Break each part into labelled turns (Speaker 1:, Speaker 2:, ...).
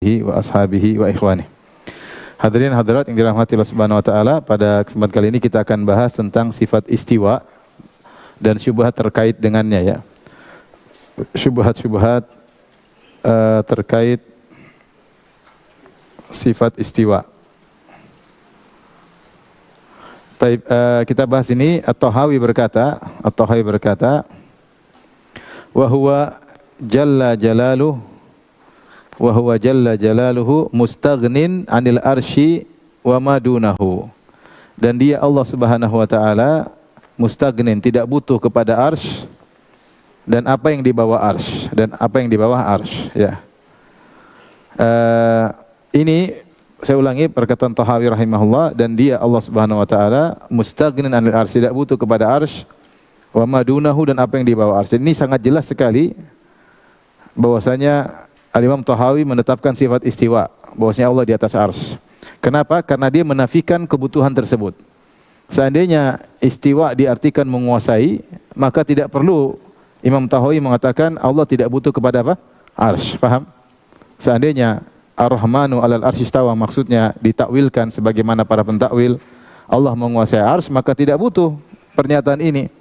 Speaker 1: alihi wa ashabihi wa ikhwani. Hadirin hadirat yang dirahmati Allah Subhanahu wa taala, pada kesempatan kali ini kita akan bahas tentang sifat istiwa dan syubhat terkait dengannya ya. Syubhat-syubhat terkait sifat istiwa. Baik, kita bahas ini. At-Tahawi berkata, wa huwa jalla jalaluhu mustaghnin 'anil arsy wa ma dunahu. Dan dia Allah Subhanahu wa taala mustaghnin, tidak butuh kepada arsy dan apa yang di bawah arsy ya. Ini saya ulangi perkataan Tahawi rahimahullah, dan dia Allah Subhanahu wa taala mustaghnin 'anil arsy, tidak butuh kepada arsy, wa ma dunahu, dan apa yang di bawah arsy. Ini sangat jelas sekali bahwasanya Al-Imam Tahawi menetapkan sifat istiwa, bahwasanya Allah di atas arsy. Kenapa? Karena dia menafikan kebutuhan tersebut. Seandainya istiwa diartikan menguasai, maka tidak perlu Imam Tahawi mengatakan Allah tidak butuh kepada apa? Arsy. Paham? Seandainya Ar-Rahmanu 'alal arsy istawa maksudnya ditakwilkan sebagaimana para pentakwil, Allah menguasai arsy, maka tidak butuh pernyataan ini.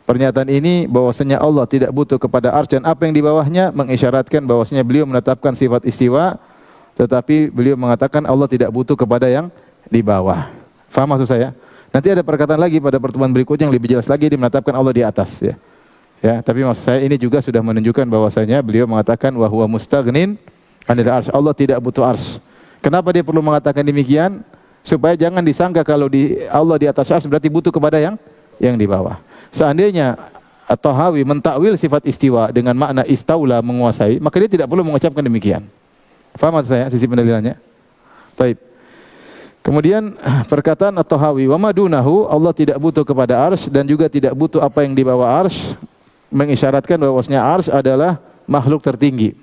Speaker 1: Pernyataan ini bahwasanya Allah tidak butuh kepada arsy dan apa yang di bawahnya mengisyaratkan bahwasanya beliau menetapkan sifat istiwa, tetapi beliau mengatakan Allah tidak butuh kepada yang di bawah. Faham maksud saya? Nanti ada perkataan lagi pada pertemuan berikutnya yang lebih jelas lagi, dia menetapkan Allah di atas ya. Ya, tapi maksud saya ini juga sudah menunjukkan bahwasanya beliau mengatakan wa huwa mustaghnin 'anil arsy. Allah tidak butuh arsy. Kenapa dia perlu mengatakan demikian? Supaya jangan disangka kalau Allah di atas arsy berarti butuh kepada yang di bawah. Seandainya At-Tahawi mentakwil sifat istiwa dengan makna istaula, menguasai, maka dia tidak perlu mengucapkan demikian. Faham maksud saya sisi pendalilannya? Baik. Kemudian perkataan At-Tahawi wa madunahu, Allah tidak butuh kepada arsy dan juga tidak butuh apa yang di bawah arsy, mengisyaratkan bahwasanya arsy adalah makhluk tertinggi.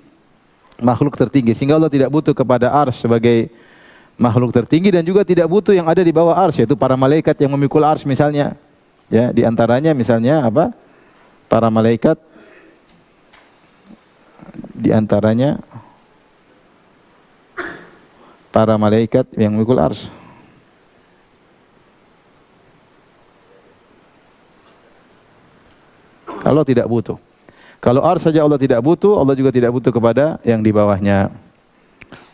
Speaker 1: Makhluk tertinggi, sehingga Allah tidak butuh kepada arsy sebagai makhluk tertinggi dan juga tidak butuh yang ada di bawah arsy, yaitu para malaikat yang memikul arsy misalnya. Ya, di antaranya misalnya apa? Para malaikat, di antaranya para malaikat yang memikul arsy. Allah tidak butuh. Kalau arsy saja Allah tidak butuh, Allah juga tidak butuh kepada yang di bawahnya.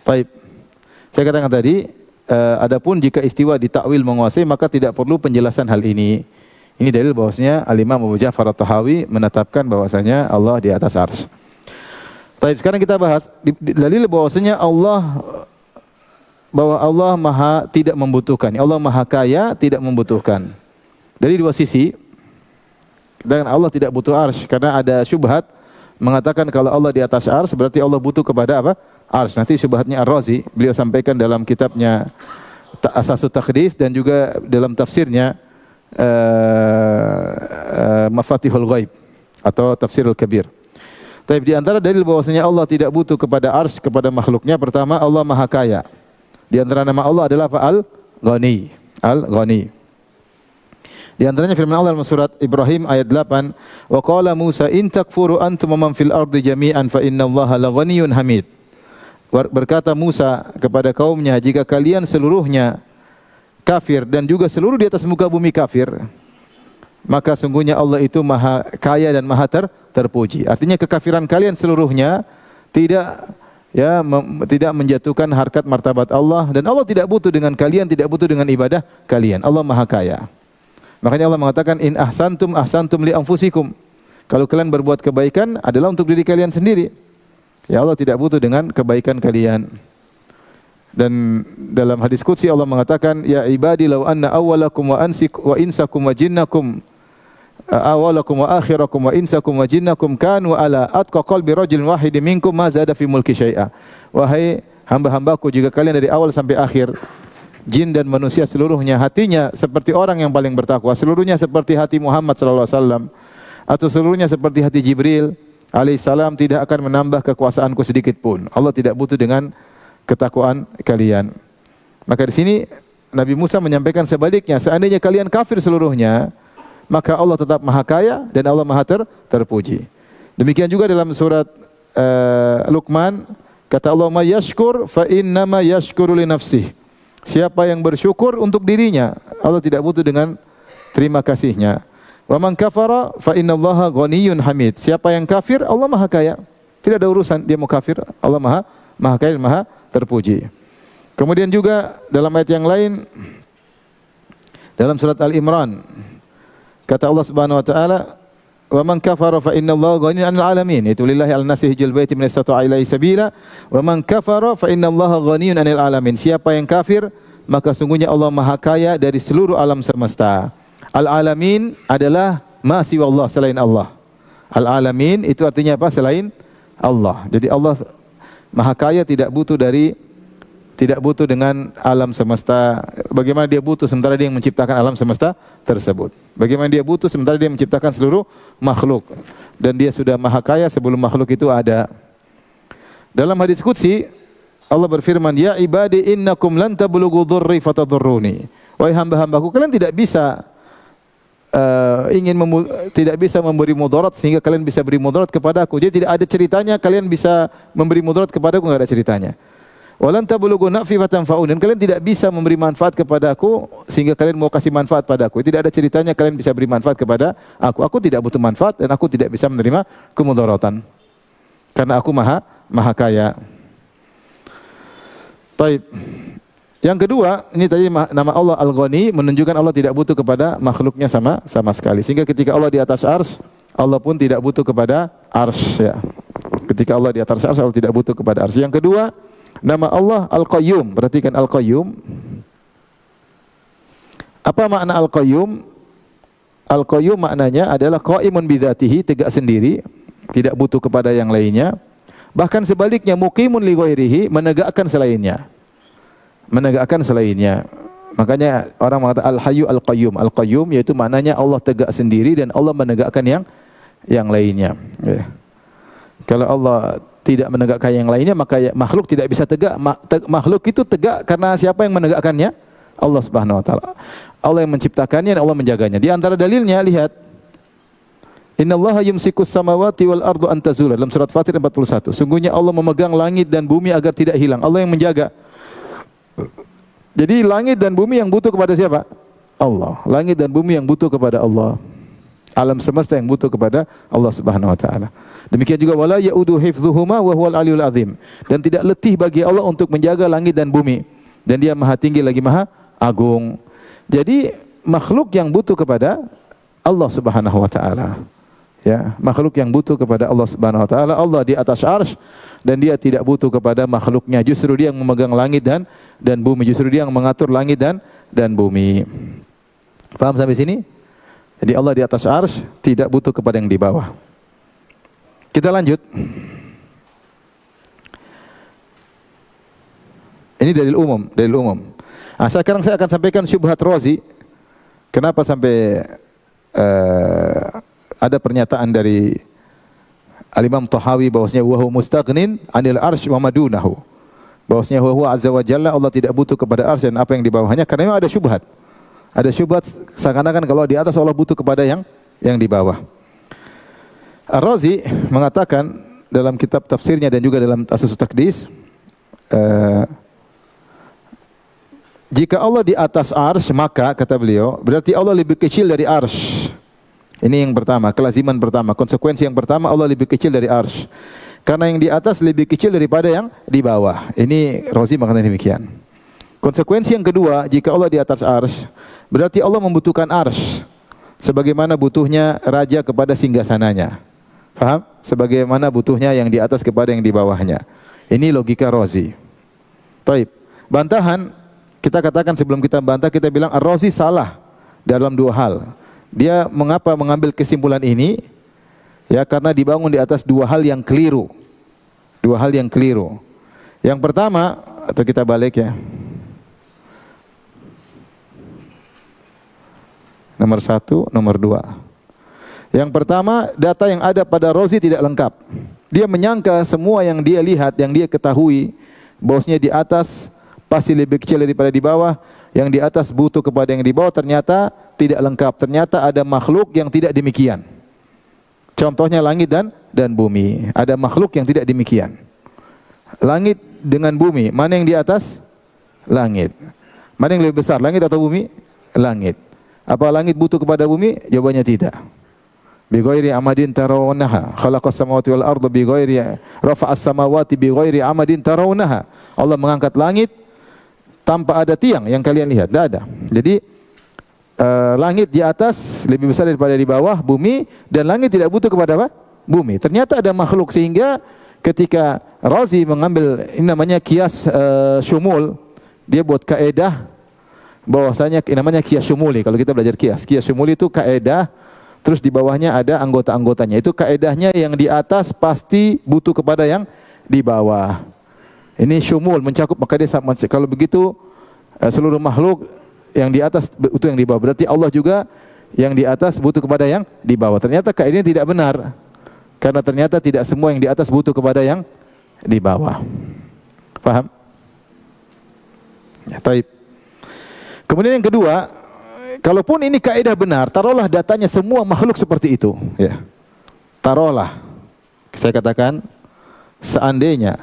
Speaker 1: Baik. Saya katakan tadi, adapun jika istiwa ditakwil menguasai, maka tidak perlu penjelasan hal ini. Ini dalil bahwasanya Al-Imam Abu Ja'far At-Tahawi menetapkan bahwasanya Allah di atas arsy. Baik, sekarang kita bahas dalil bahwasanya bahwa Allah Maha tidak membutuhkan. Allah Maha Kaya, tidak membutuhkan. Dari dua sisi. Dan Allah tidak butuh arsy, karena ada syubhat mengatakan kalau Allah di atas arsy berarti Allah butuh kepada apa? Arsy. Nanti syubhatnya Ar-Razi beliau sampaikan dalam kitabnya Asasut Taqdis dan juga dalam tafsirnya Mafatihul Ghaib atau Tafsirul Kabir. Tapi di antara dalil bahwasanya Allah tidak butuh kepada arsy kepada makhluknya, pertama Allah Maha Kaya. Di antara nama Allah adalah apa? Al-Ghani. Al-Ghani. Di antaranya firman Allah dalam surat Ibrahim ayat 8, wa qala Musa in takfuru antum wa man fil ardi jami'an fa innallaha laghaniyyun hamid. Berkata Musa kepada kaumnya, jika kalian seluruhnya kafir dan juga seluruh di atas muka bumi kafir, maka sungguhnya Allah itu Maha Kaya dan Maha terpuji. Artinya kekafiran kalian seluruhnya tidak menjatuhkan harkat martabat Allah, dan Allah tidak butuh dengan kalian, tidak butuh dengan ibadah kalian. Allah Maha Kaya. Makanya Allah mengatakan in ahsantum li anfusikum. Kalau kalian berbuat kebaikan adalah untuk diri kalian sendiri. Ya, Allah tidak butuh dengan kebaikan kalian. Dan dalam hadis qudsi Allah mengatakan, ya ibadi law anna awwalakum wa insakum wa jinnakum awwalakum wa akhirakum wa insakum wa jinnakum kanu ala atqa qalbi rajulin wahidin minkum ma zada fi mulki syai'a. Wahai hamba-hambaku, jika kalian dari awal sampai akhir, jin dan manusia seluruhnya hatinya seperti orang yang paling bertakwa, seluruhnya seperti hati Muhammad sallallahu alaihi wasallam, atau seluruhnya seperti hati Jibril alaihissalam, tidak akan menambah kekuasaanku sedikit pun. Allah tidak butuh dengan ketakwaan kalian. Maka di sini Nabi Musa menyampaikan sebaliknya, seandainya kalian kafir seluruhnya, maka Allah tetap Maha Kaya dan Allah Maha terpuji. Demikian juga dalam surat Luqman, Kata Allah, "May yashkur fa innama yashkuru li nafsihi." Siapa yang bersyukur untuk dirinya, Allah tidak butuh dengan terima kasihnya. Wa man kafara fa innallaha ghaniyyun hamid. Siapa yang kafir, Allah Maha Kaya. Tidak ada urusan dia mau kafir, Allah Maha Kaya, Maha terpuji. Kemudian juga dalam ayat yang lain dalam surat Al-Imran kata Allah Subhanahu wa taala, "Wa man kafara fa innallaha ghaniyyun 'anil 'alamin." Itu lillahi al-nasi hijjul baiti man istata'a ilaihi sabila. Wa man kafara fa innallaha ghaniyyun 'anil 'alamin. Siapa yang kafir, maka sungguhnya Allah Maha Kaya dari seluruh alam semesta. Al-alamin adalah ma siwa Allah, selain Allah. Al-alamin itu artinya apa? Selain Allah. Jadi Allah Maha Kaya, tidak butuh dengan alam semesta. Bagaimana dia butuh sementara dia yang menciptakan alam semesta tersebut? Bagaimana dia butuh sementara dia menciptakan seluruh makhluk? Dan dia sudah Maha Kaya sebelum makhluk itu ada. Dalam hadis qudsi Allah berfirman, "Ya ibadi innakum lan tablughu dhurri fatadurruni." Wahai hamba-hambaku, kalian tidak bisa tidak bisa memberi mudarat sehingga kalian bisa beri mudarat kepada aku. Jadi tidak ada ceritanya kalian bisa memberi mudarat kepada aku, enggak ada ceritanya. Walan tablughu naf'i fatanfa'un. Dan kalian tidak bisa memberi manfaat kepada aku sehingga kalian mau kasih manfaat pada aku. Tidak ada ceritanya kalian bisa beri manfaat kepada aku. Aku tidak butuh manfaat dan aku tidak bisa menerima kemudaratan. Karena aku Maha Kaya. Baik. Yang kedua, ini tadi nama Allah Al-Ghani menunjukkan Allah tidak butuh kepada makhluknya sama sekali. Sehingga ketika Allah di atas arsy, Allah pun tidak butuh kepada arsy, ya. Ketika Allah di atas arsy, Allah tidak butuh kepada arsy. Yang kedua, nama Allah Al-Qayyum. Perhatikan Al-Qayyum. Apa makna Al-Qayyum? Al-Qayyum maknanya adalah qaimun bidzatihi, tegak sendiri, tidak butuh kepada yang lainnya. Bahkan sebaliknya, muqimun li ghairihi, menegakkan selainnya. Menegakkan selainnya. Makanya orang mengatakan Al-Hayyu Al-Qayyum. Al-Qayyum yaitu maknanya Allah tegak sendiri dan Allah menegakkan yang lainnya. Ya. Kalau Allah tidak menegakkan yang lainnya, maka makhluk tidak bisa tegak. Makhluk itu tegak karena siapa yang menegakkannya? Allah Subhanahu wa taala. Allah yang menciptakannya dan Allah menjaganya. Di antara dalilnya lihat, Innallaha yumsikus samawati wal ardu an tazula, dalam surat Fatir 41. Sungguhnya Allah memegang langit dan bumi agar tidak hilang. Allah yang menjaga. Jadi langit dan bumi yang butuh kepada siapa? Allah. Langit dan bumi yang butuh kepada Allah. Alam semesta yang butuh kepada Allah Subhanahu wa taala. Demikian juga wala yaudu hifdzuhuma wa huwal aliyul azim. Dan tidak letih bagi Allah untuk menjaga langit dan bumi. Dan Dia Maha tinggi lagi Maha agung. Jadi makhluk yang butuh kepada Allah Subhanahu wa taala. Ya, makhluk yang butuh kepada Allah Subhanahu wa taala. Allah di atas arsy dan Dia tidak butuh kepada makhluknya. Justru Dia yang memegang langit dan bumi. Justru Dia yang mengatur langit dan bumi. Paham sampai sini? Jadi Allah di atas arsy, tidak butuh kepada yang di bawah. Kita lanjut. Ini dalil umum. Nah, sekarang saya akan sampaikan syubhat Razi. Kenapa sampai ada pernyataan dari Al-Imam Tahawi bahwasanya wa huwa mustaghnin 'anil arsy wa madunahu. Bahwasanya huwa azza wa jalla, Allah tidak butuh kepada arsy dan apa yang di bawahnya, karena memang ada syubhat. Ada syubhat seakan-akan kalau di atas Allah butuh kepada yang di bawah. Ar-Razi mengatakan dalam kitab tafsirnya dan juga dalam As-Susus Taqdis, jika Allah di atas arsy, maka kata beliau, berarti Allah lebih kecil dari arsy. Ini yang pertama, kelaziman pertama, konsekuensi yang pertama, Allah lebih kecil dari arsy. Karena yang di atas lebih kecil daripada yang di bawah. Ini Razi mengatakan demikian. Konsekuensi yang kedua, jika Allah di atas arsy, berarti Allah membutuhkan arsy sebagaimana butuhnya raja kepada singgasananya. Paham? Sebagaimana butuhnya yang di atas kepada yang di bawahnya. Ini logika Razi. Baik. Bantahan, kita katakan sebelum kita bantah, kita bilang Ar-Razi salah dalam dua hal. Dia mengapa mengambil kesimpulan ini? Ya, karena dibangun di atas dua hal yang keliru. Dua hal yang keliru. Yang pertama, atau kita balik ya. Nomor satu, nomor dua. Yang pertama, data yang ada pada Razi tidak lengkap. Dia menyangka semua yang dia lihat, yang dia ketahui, bahwasanya di atas pasti lebih kecil daripada di bawah, yang di atas butuh kepada yang di bawah, ternyata tidak lengkap. Ternyata ada makhluk yang tidak demikian. Contohnya langit dan bumi. Ada makhluk yang tidak demikian. Langit dengan bumi, mana yang di atas? Langit. Mana yang lebih besar, langit atau bumi? Langit. Apa langit butuh kepada bumi? Jawabannya tidak. Bi ghairi amadin tarawunaha, khalaqas samawati wal arda bi ghairi rafa'as samawati bi ghairi amadin tarawunaha. Allah mengangkat langit tanpa ada tiang yang kalian lihat, tidak ada. Jadi langit di atas lebih besar daripada di bawah bumi, dan langit tidak butuh kepada apa? Bumi. Ternyata ada makhluk, sehingga ketika Razi mengambil ini namanya kias syumul, dia buat kaedah bahwasanya namanya kias syumuli. Kalau kita belajar kias syumuli itu kaedah, terus di bawahnya ada anggota-anggotanya. Itu kaedahnya yang di atas pasti butuh kepada yang di bawah. Ini syumul, mencakup, maka dia sama. Kalau begitu seluruh makhluk yang di atas butuh yang di bawah. Berarti Allah juga yang di atas butuh kepada yang di bawah. Ternyata kaedahnya tidak benar. Karena ternyata tidak semua yang di atas butuh kepada yang di bawah. Paham? Ya, taib. Kemudian yang kedua, kalaupun ini kaidah benar, taruhlah datanya semua makhluk seperti itu, ya. Taruhlah, saya katakan, seandainya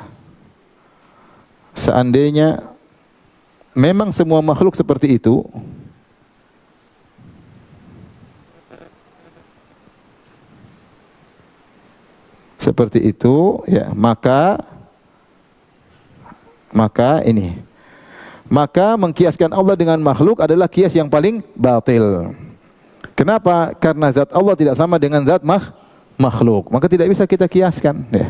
Speaker 1: memang semua makhluk seperti itu, ya, maka mengkiaskan Allah dengan makhluk adalah kias yang paling batil. Kenapa? Karena zat Allah tidak sama dengan zat makhluk, maka tidak bisa kita kiaskan, ya.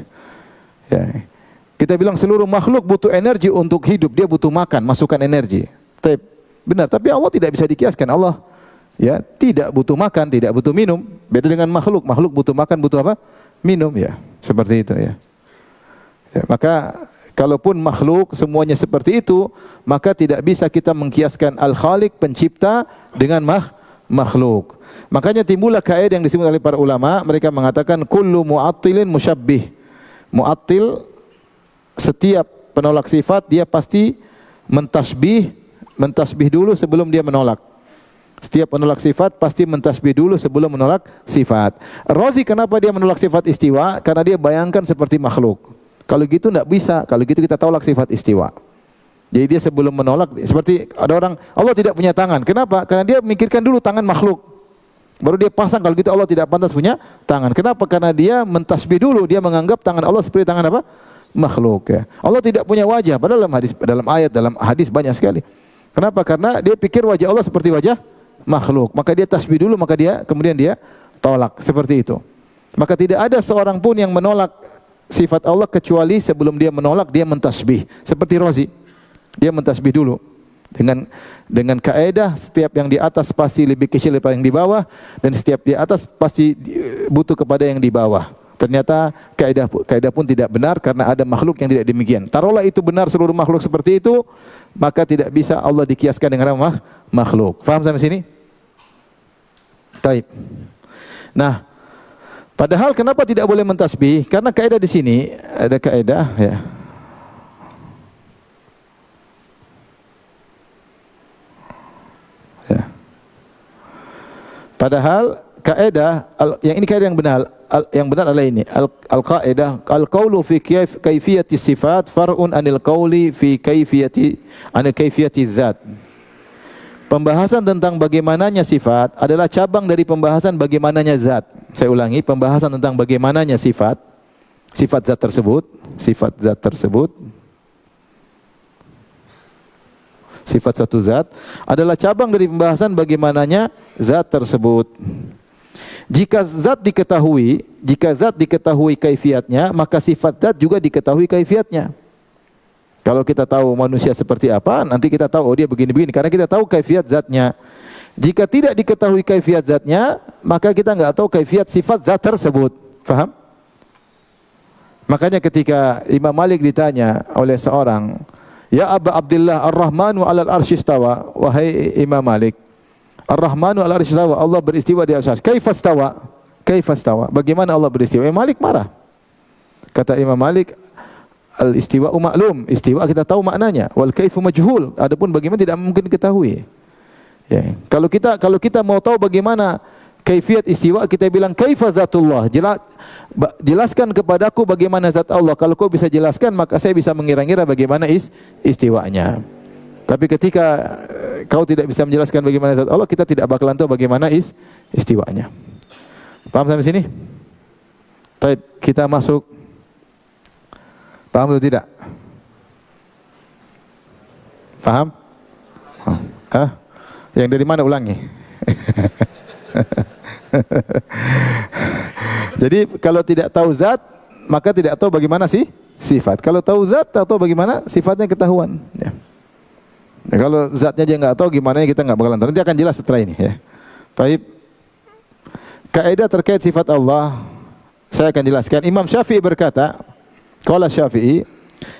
Speaker 1: Ya. Kita bilang seluruh makhluk butuh energi untuk hidup, dia butuh makan, masukkan energi. Benar, tapi Allah tidak bisa dikiaskan. Allah, ya, tidak butuh makan, tidak butuh minum. Beda dengan makhluk. Makhluk butuh makan, butuh apa? Minum, ya. Seperti itu, ya. Ya, maka kalaupun makhluk semuanya seperti itu, maka tidak bisa kita mengkiaskan Al-Khaliq, pencipta, dengan makhluk. Makanya timbullah kaidah yang disebut oleh para ulama, mereka mengatakan kullu mu'attilin musyabbih. Mu'attil, setiap penolak sifat dia pasti mentasbih dulu sebelum dia menolak. Setiap penolak sifat pasti mentasbih dulu sebelum menolak sifat. Razi kenapa dia menolak sifat istiwa? Karena dia bayangkan seperti makhluk. Kalau gitu tidak bisa. Kalau gitu kita tolak sifat istiwa. Jadi dia sebelum menolak, seperti ada orang, Allah tidak punya tangan. Kenapa? Karena dia memikirkan dulu tangan makhluk. Baru dia pasang, kalau gitu Allah tidak pantas punya tangan. Kenapa? Karena dia mentasbih dulu, dia menganggap tangan Allah seperti tangan apa? Makhluk, ya. Allah tidak punya wajah, padahal dalam ayat, dalam hadis banyak sekali. Kenapa? Karena dia pikir wajah Allah seperti wajah makhluk. Maka dia tasbih dulu, maka kemudian dia tolak, seperti itu. Maka tidak ada seorang pun yang menolak sifat Allah kecuali sebelum dia menolak dia mentasbih. Seperti Razi, dia mentasbih dulu dengan kaedah setiap yang di atas pasti lebih kecil daripada yang di bawah, dan setiap di atas pasti butuh kepada yang di bawah. Ternyata kaidah pun tidak benar karena ada makhluk yang tidak demikian. Taruhlah itu benar, seluruh makhluk seperti itu, maka tidak bisa Allah dikiaskan dengan makhluk. Faham sampai sini? Taib. Nah, padahal kenapa tidak boleh mentasbih? Karena kaidah di sini ada kaidah, ya. Ya. Padahal kaidah yang ini kaidah yang benar. Yang benar adalah ini, al-qaidah al-qaulu fi kaifiyati sifat far'un anil qauli fi kaifiyati dzat. Pembahasan tentang bagaimananya sifat adalah cabang dari pembahasan bagaimananya zat. Saya ulangi, pembahasan tentang bagaimananya sifat zat tersebut, sifat satu zat adalah cabang dari pembahasan bagaimananya zat tersebut. Jika zat diketahui kaifiatnya, maka sifat zat juga diketahui kaifiatnya. Kalau kita tahu manusia seperti apa, nanti kita tahu oh dia begini-begini karena kita tahu kaifiat zatnya. Jika tidak diketahui kaifiat zatnya, maka kita enggak tahu kaifiat sifat zat tersebut. Paham? Makanya ketika Imam Malik ditanya oleh seorang, "Ya Aba Abdullah, Ar-Rahmanu 'alal arsy istawa." Wahai Imam Malik, Ar-Rahmanu 'alal arsy istawa, Allah beristiwa di atas. Kaifastawa? Bagaimana Allah beristiwa? Imam Malik marah. Kata Imam Malik, al-istiwa'u ma'lum. Istiwa kita tahu maknanya. Wal kaifu majhul. Adapun bagaimana tidak mungkin diketahui. Ya. Kalau kita mau tahu bagaimana kaifiyat istiwa, kita bilang kaifa zatullah. Jelaskan kepadaku bagaimana zat Allah. Kalau kau bisa jelaskan, maka saya bisa mengira-ngira bagaimana istiwanya. Tapi ketika kau tidak bisa menjelaskan bagaimana zat Allah, kita tidak bakalan tahu bagaimana istiwanya. Paham sampai sini? Baik, kita masuk. Paham atau tidak? Paham? Hah? Yang dari mana ulangi? Jadi kalau tidak tahu zat, maka tidak tahu bagaimana sih sifat. Kalau tahu zat, tahu bagaimana sifatnya ketahuan. Ya. Nah, kalau zatnya aja nggak tahu, gimana kita nggak bakalan tahu. Nanti akan jelas setelah ini. Ya. Taib. Kaidah terkait sifat Allah, saya akan jelaskan. Imam Syafi'i berkata, qala Syafi'i,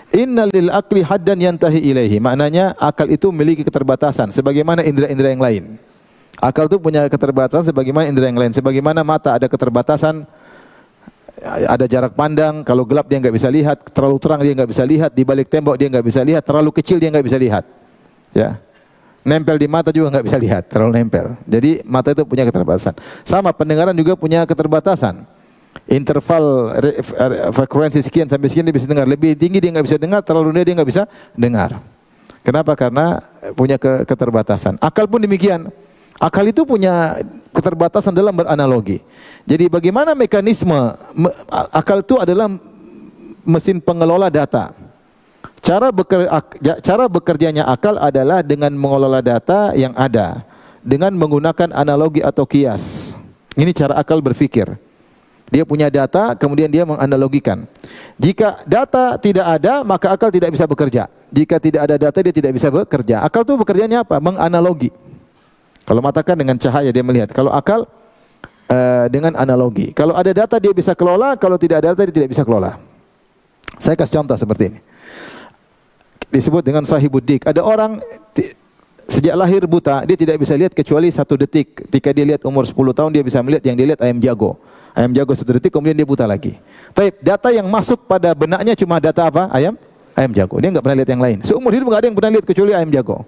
Speaker 1: innal lil aqli haddan yantahi ilaihi. Maknanya akal itu memiliki keterbatasan sebagaimana indera-indera yang lain. Akal itu punya keterbatasan sebagaimana indera yang lain. Sebagaimana mata ada keterbatasan, ada jarak pandang, kalau gelap dia nggak bisa lihat, terlalu terang dia nggak bisa lihat, di balik tembok dia nggak bisa lihat, terlalu kecil dia nggak bisa lihat. Ya. Nempel di mata juga nggak bisa lihat, terlalu nempel. Jadi mata itu punya keterbatasan. Sama pendengaran juga punya keterbatasan. Interval frekuensi sekian sampai sekian dia bisa dengar. Lebih tinggi dia nggak bisa dengar, terlalu rendah dia nggak bisa dengar. Kenapa? Karena punya keterbatasan. Akal pun demikian. Akal itu punya keterbatasan dalam beranalogi. Jadi bagaimana mekanisme akal itu adalah mesin pengelola data. Cara bekerjanya akal adalah dengan mengelola data yang ada dengan menggunakan analogi atau kias. Ini cara akal berpikir. Dia punya data, kemudian dia menganalogikan. Jika data tidak ada, maka akal tidak bisa bekerja. Jika tidak ada data, dia tidak bisa bekerja. Akal itu bekerjanya apa? Menganalogi. Kalau mata kan dengan cahaya dia melihat. Kalau akal dengan analogi. Kalau ada data dia bisa kelola, kalau tidak ada data dia tidak bisa kelola. Saya kasih contoh seperti ini. Disebut dengan sahibuddik. Ada orang sejak lahir buta, dia tidak bisa lihat kecuali 1 detik. Ketika dia lihat umur 10 tahun, dia bisa melihat yang dia lihat ayam jago. Ayam jago 1 detik, kemudian dia buta lagi. Tapi data yang masuk pada benaknya cuma data apa? Ayam jago. Dia enggak pernah lihat yang lain. Seumur hidup enggak ada yang pernah lihat kecuali ayam jago.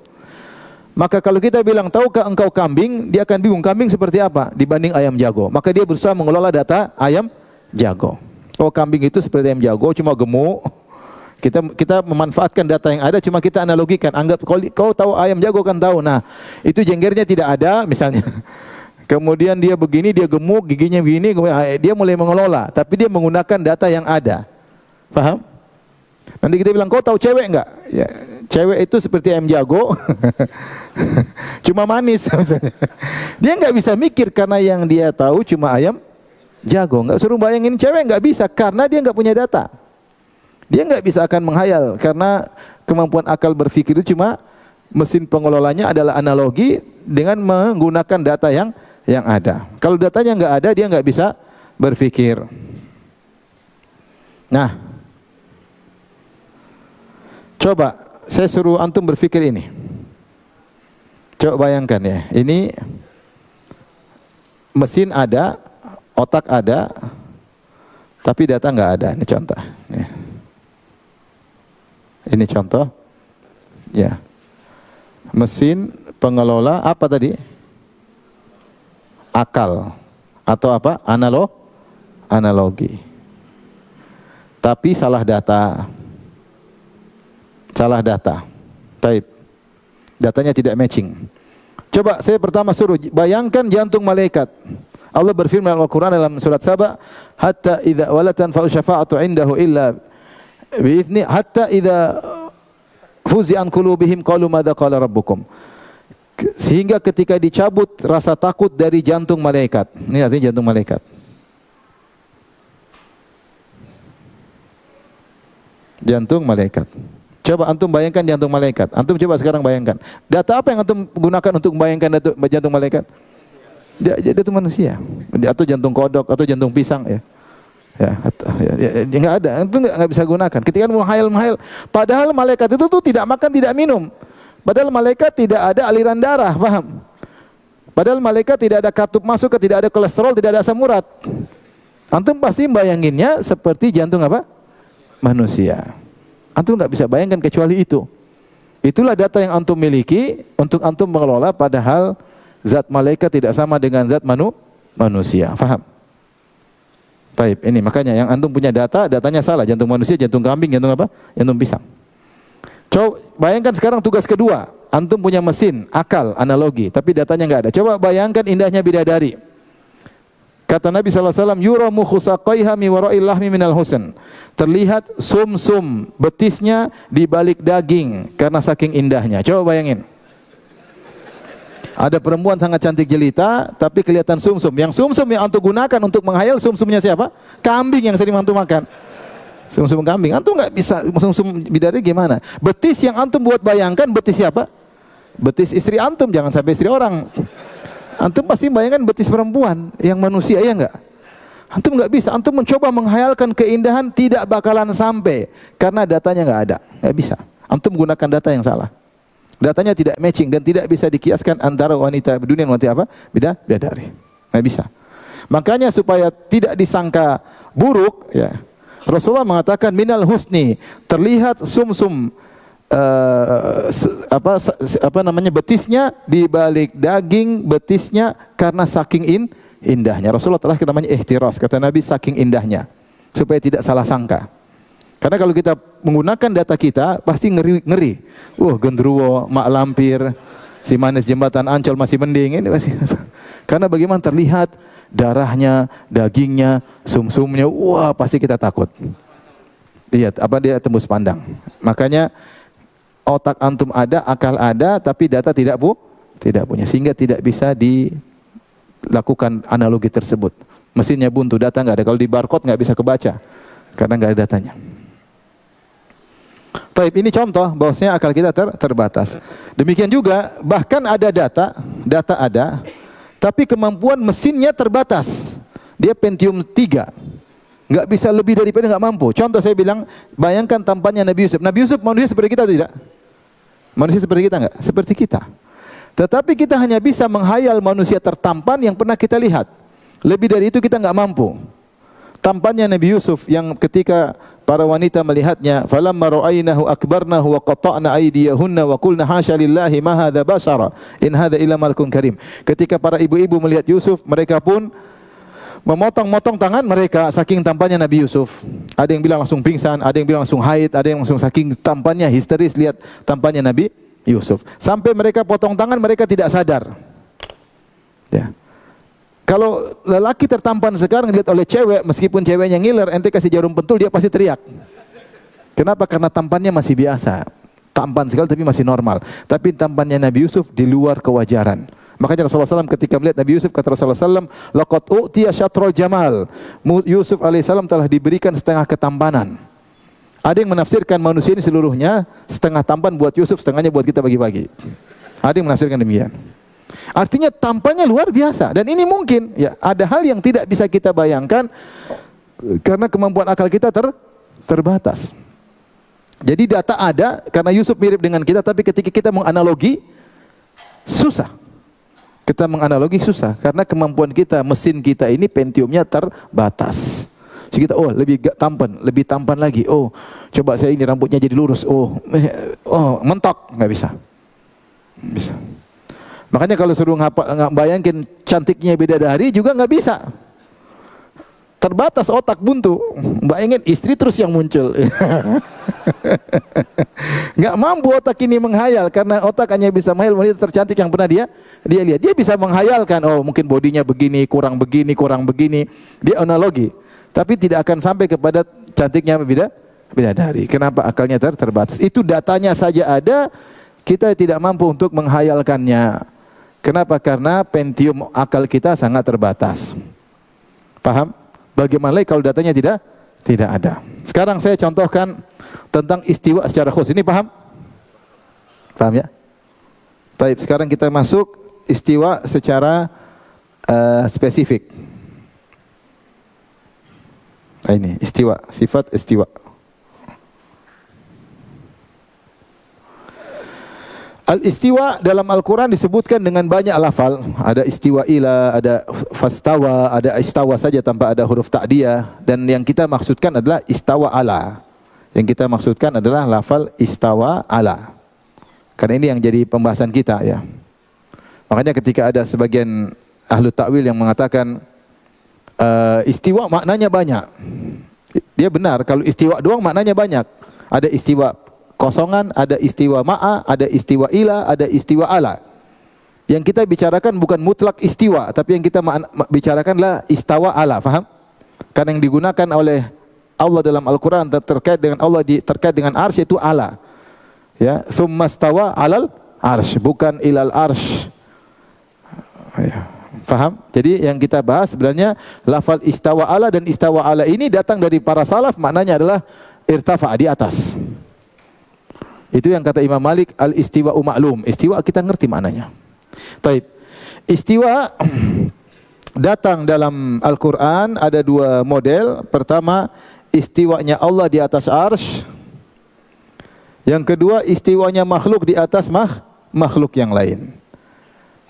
Speaker 1: Maka kalau kita bilang, tahukah engkau kambing? Dia akan bingung, kambing seperti apa dibanding ayam jago. Maka dia berusaha mengelola data ayam jago. Oh, kambing itu seperti ayam jago, cuma gemuk. Kita memanfaatkan data yang ada, cuma kita analogikan. Anggap kau tahu ayam jago kan tahu. Nah, itu jenggernya tidak ada misalnya. Kemudian dia begini, dia gemuk, giginya begini, kemudian dia mulai mengelola, tapi dia menggunakan data yang ada. Paham? Nanti kita bilang, kau tahu cewek enggak? Ya, cewek itu seperti ayam jago. Cuma manis misalnya. Dia enggak bisa mikir karena yang dia tahu cuma ayam jago. Enggak suruh bayangin cewek enggak bisa karena dia enggak punya data. Dia enggak bisa akan menghayal karena kemampuan akal berpikir itu cuma mesin pengelolanya adalah analogi dengan menggunakan data yang ada. Kalau datanya enggak ada, dia enggak bisa berpikir. Nah, coba saya suruh antum berpikir ini. Coba bayangkan ya, ini mesin ada, otak ada, tapi data enggak ada. Ini contoh. Ini contoh, ya. Mesin pengelola apa tadi? Akal atau apa? Analogi. Tapi salah data. Taib. Datanya tidak matching. Coba saya pertama suruh bayangkan jantung malaikat. Allah berfirman dalam Al-Quran dalam surat Saba, hatta idza walatan fa syafa'atu indahu illa bi'izni hatta idza fuzi'an qulubihim qalu madza qala rabbukum. Sehingga ketika dicabut rasa takut dari jantung malaikat. Ini artinya jantung malaikat. Jantung malaikat. Coba antum bayangkan jantung malaikat. Antum coba sekarang bayangkan. Data apa yang antum gunakan untuk membayangkan jantung malaikat? Itu manusia. Atau jantung kodok atau jantung pisang ya. Ya, enggak ada. Itu enggak bisa gunakan. Ketika menghayal, padahal malaikat itu tuh tidak makan, tidak minum. Padahal malaikat tidak ada aliran darah, paham? Padahal malaikat tidak ada katup masuk, tidak ada kolesterol, tidak ada asam urat. Antum pasti bayanginnya seperti jantung apa? Manusia. Antum enggak bisa bayangkan kecuali itu. Itulah data yang antum miliki untuk antum mengelola, padahal zat malaikat tidak sama dengan zat manusia. Faham? Baik, ini makanya yang antum punya datanya salah. Jantung manusia, jantung kambing, jantung apa? Jantung pisang. Coba bayangkan sekarang tugas kedua. Antum punya mesin, akal, analogi, tapi datanya nggak ada. Coba bayangkan indahnya bidadari. Kata Nabi SAW, yura mukhusaqaiha mi wara'il lahmi minal husn. Terlihat sum-sum betisnya di balik daging karena saking indahnya. Coba bayangin. Ada perempuan sangat cantik jelita, tapi kelihatan sumsum. Yang sumsum yang antum gunakan untuk menghayal sumsumnya siapa? Kambing yang sering antum makan. Sumsum kambing. Antum nggak bisa sumsum bidadari gimana? Betis yang antum buat bayangkan betis siapa? Betis istri antum, jangan sampai istri orang. Antum pasti bayangkan betis perempuan yang manusia, ya enggak? Antum nggak bisa. Antum mencoba menghayalkan keindahan, tidak bakalan sampai karena datanya nggak ada, nggak bisa. Antum menggunakan data yang salah. Datanya tidak matching dan tidak bisa dikiaskan antara wanita dunia dan wanita apa? Bidadari. Nggak bisa. Makanya supaya tidak disangka buruk, ya, Rasulullah mengatakan minal husni, terlihat sumsum betisnya di balik daging betisnya karena saking indahnya. Rasulullah telah namanya ihtiras, kata Nabi, saking indahnya supaya tidak salah sangka. Karena kalau kita menggunakan data kita pasti ngeri. Gendruwo, mak lampir, si manis jembatan Ancol masih mending ini pasti. Karena bagaimana terlihat darahnya, dagingnya, sumsumnya, pasti kita takut. Lihat apa dia tembus pandang. Makanya otak antum ada, akal ada, tapi data tidak punya, sehingga tidak bisa dilakukan analogi tersebut. Mesinnya buntu, data nggak ada. Kalau di barcode nggak bisa kebaca karena nggak ada datanya. Baik, ini contoh bahwasanya akal kita terbatas. Demikian juga bahkan ada data ada, tapi kemampuan mesinnya terbatas. Dia Pentium 3. Nggak bisa lebih daripada, nggak mampu. Contoh saya bilang, bayangkan tampannya Nabi Yusuf. Nabi Yusuf manusia seperti kita atau tidak? Manusia seperti kita nggak? Seperti kita. Tetapi kita hanya bisa menghayal manusia tertampan yang pernah kita lihat. Lebih dari itu kita nggak mampu. Tampannya Nabi Yusuf yang ketika para wanita melihatnya, falamma ra'aynahu akbarnahu wa qata'na aydiyahunna wa qulna hasya lillahi ma hadza bashara in hadza illa malakun karim. Ketika para ibu-ibu melihat Yusuf, mereka pun memotong-motong tangan mereka saking tampannya Nabi Yusuf. Ada yang bilang langsung pingsan, ada yang bilang langsung haid, ada yang langsung saking tampannya histeris lihat tampannya Nabi Yusuf. Sampai mereka potong tangan, mereka tidak sadar. Ya. Kalau lelaki tertampan sekarang dilihat oleh cewek, meskipun ceweknya ngiler, ente kasih jarum pentul, dia pasti teriak. Kenapa? Karena tampannya masih biasa. Tampan sekali tapi masih normal. Tapi tampannya Nabi Yusuf di luar kewajaran. Makanya Rasulullah SAW ketika melihat Nabi Yusuf, kata Rasulullah SAW, laqad u'tiya syatrul jamal. Yusuf alaihissalam telah diberikan setengah ketampanan. Ada yang menafsirkan manusia ini seluruhnya setengah tampan buat Yusuf, setengahnya buat kita bagi-bagi. Ada yang menafsirkan demikian. Artinya tampannya luar biasa, dan ini mungkin, ya, ada hal yang tidak bisa kita bayangkan karena kemampuan akal kita terbatas. Jadi data ada karena Yusuf mirip dengan kita, tapi ketika kita menganalogi susah. Kita menganalogi susah karena kemampuan kita, mesin kita ini Pentiumnya terbatas. Jadi kita lebih tampan lagi. Coba saya ini rambutnya jadi lurus. Mentok, nggak bisa. Bisa. Makanya kalau suruh bayangin cantiknya bidadari juga nggak bisa. Terbatas, otak buntu. Bayangin istri terus yang muncul. Nggak mampu otak ini menghayal karena otak hanya bisa menghayal wanita tercantik yang pernah dia lihat. Dia bisa menghayalkan, mungkin bodinya begini, kurang begini. Dia analogi. Tapi tidak akan sampai kepada cantiknya bidadari. Kenapa? Akalnya terbatas. Itu datanya saja ada, kita tidak mampu untuk menghayalkannya. Kenapa? Karena Pentium akal kita sangat terbatas. Paham? Bagaimana kalau datanya tidak ada. Sekarang saya contohkan tentang istiwa secara khusus. Ini paham? Paham ya? Baik, sekarang kita masuk istiwa secara spesifik. Nah, ini istiwa, sifat istiwa. Al-istiwa dalam Al-Quran disebutkan dengan banyak lafal. Ada istiwa ila, ada fastawa, ada istawa saja tanpa ada huruf ta'diyah. Dan yang kita maksudkan adalah istawa ala. Yang kita maksudkan adalah lafal istawa ala. Karena ini yang jadi pembahasan kita, ya. Makanya ketika ada sebagian ahlu ta'wil yang mengatakan istiwa maknanya banyak. Dia benar kalau istiwa doang maknanya banyak. Ada istiwa kosongan, ada istiwa ma'a, ada istiwa ila, ada istiwa ala. Yang kita bicarakan bukan mutlak istiwa, tapi yang kita bicarakanlah istawa ala, faham? Karena yang digunakan oleh Allah dalam Al-Quran terkait dengan Allah terkait dengan arsy itu ala. Ya, tsumma stawa alal arsy, bukan ilal arsy. Ya, faham? Jadi yang kita bahas sebenarnya lafal istawa ala dan istawa ala ini datang dari para salaf, maknanya adalah irtafa, di atas. Itu yang kata Imam Malik, al-istiwa'u ma'lum. Istiwa kita ngerti maknanya. Taib. Istiwa datang dalam Al-Quran ada dua model. Pertama, istiwanya Allah di atas arsy. Yang kedua, istiwanya makhluk di atas makhluk yang lain.